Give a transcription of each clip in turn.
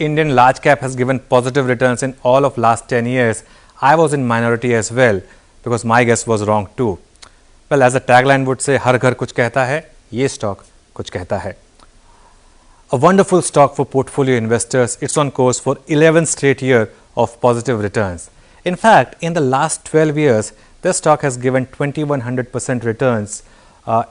Indian large cap has given positive returns in all of last 10 years. I was in minority as well because my guess was wrong too. Well, as the tagline would say, हर घर कुछ कहता है, ये stock कुछ कहता है. A wonderful stock for portfolio investors. It's on course for 11 straight year of positive returns. In fact, in the last 12 years, this stock has given 2100% returns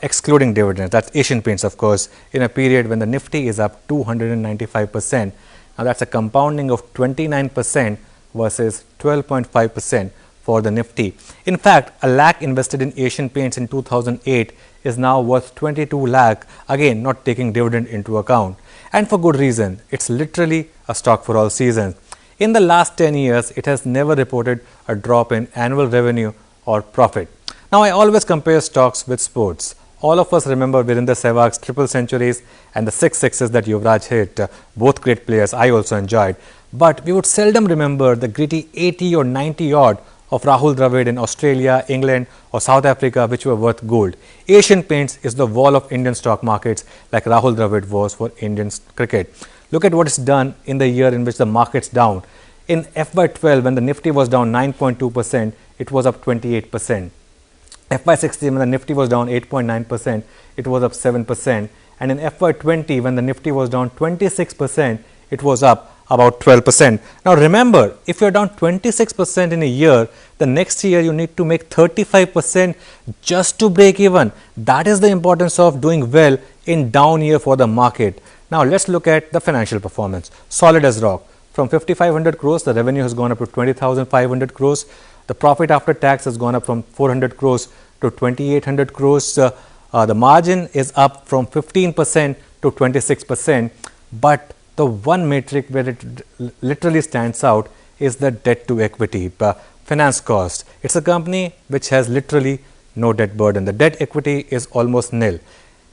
excluding dividends. That's Asian Paints, of course, in a period when the Nifty is up 295%. Now, that's a compounding of 29% versus 12.5% for the Nifty. In fact, a lakh invested in Asian Paints in 2008 is now worth 22 lakh, again not taking dividend into account. And for good reason, it's literally a stock for all seasons. In the last 10 years, it has never reported a drop in annual revenue or profit. Now, I always compare stocks with sports. All of us remember Virender Sehwag's triple centuries and the 6 sixes that Yuvraj hit, both great players I also enjoyed. But we would seldom remember the gritty 80 or 90 odd of Rahul Dravid in Australia, England or South Africa, which were worth gold. Asian Paints is the wall of Indian stock markets like Rahul Dravid was for Indian cricket. Look at what it's done in the year in which the market's down. In FY12, when the Nifty was down 9.2%, it was up 28%. FY16, when the Nifty was down 8.9%, it was up 7%. And in FY20, when the Nifty was down 26%, it was up about 12%. Now remember, if you're down 26% in a year, the next year you need to make 35% just to break even. That is the importance of doing well in down year for the market. Now let's look at the financial performance. Solid as rock. From 5,500 crores, the revenue has gone up to 20,500 crores. The profit after tax has gone up from 400 crores to 2,800 crores. The margin is up from 15% to 26%. But the one metric where it literally stands out is the debt to equity, finance cost. It's a company which has literally no debt burden. The debt equity is almost nil.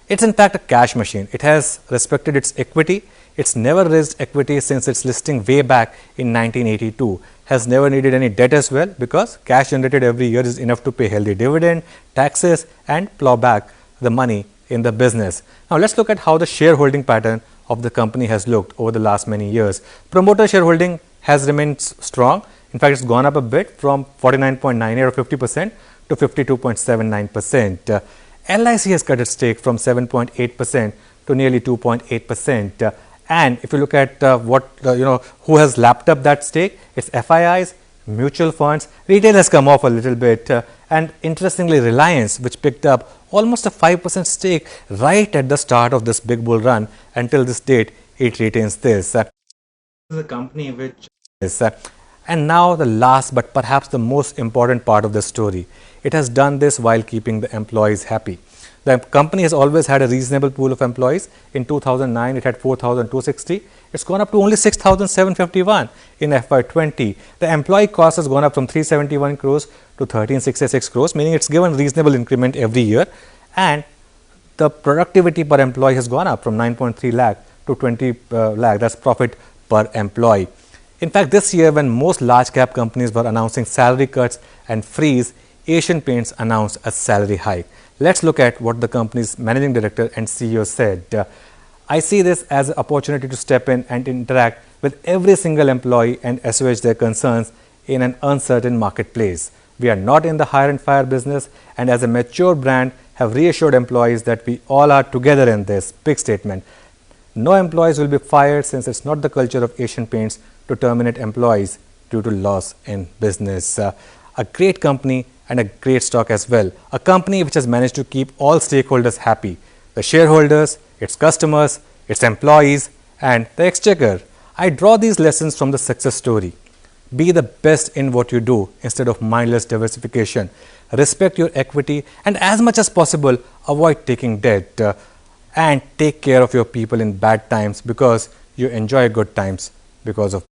It's in fact a cash machine. It has respected its equity. It's never raised equity since its listing way back in 1982. Has never needed any debt as well because cash generated every year is enough to pay healthy dividend, taxes and plow back the money in the business. Now let's look at how the shareholding pattern of the company has looked over the last many years. Promoter shareholding has remained strong. In fact, it's gone up a bit from 49.98 or 50% to 52.79%. LIC has cut its stake from 7.8% to nearly 2.8%. And if you look at who has lapped up that stake, it's FIIs, mutual funds. Retail has come off a little bit. And interestingly, Reliance, which picked up almost a 5% stake right at the start of this big bull run, until this date, it retains this. This is a company which is. And now the last but perhaps the most important part of the story. It has done this while keeping the employees happy. The company has always had a reasonable pool of employees. In 2009, it had 4,260. It's gone up to only 6,751 in FY20. The employee cost has gone up from 371 crores to 1,366 crores, meaning it's given reasonable increment every year. And the productivity per employee has gone up from 9.3 lakh to 20 lakh. That's profit per employee. In fact, this year, when most large cap companies were announcing salary cuts and freeze, Asian Paints announced a salary hike. Let's look at what the company's managing director and CEO said. I see this as an opportunity to step in and interact with every single employee and assuage their concerns in an uncertain marketplace. We are not in the hire and fire business, and as a mature brand have reassured employees that we all are together in this. Big statement. No employees will be fired since it's not the culture of Asian Paints to terminate employees due to loss in business. A great company and a great stock as well. A company which has managed to keep all stakeholders happy. The shareholders, its customers, its employees and the exchequer. I draw these lessons from the success story. Be the best in what you do instead of mindless diversification. Respect your equity and as much as possible avoid taking debt. And take care of your people in bad times because you enjoy good times because of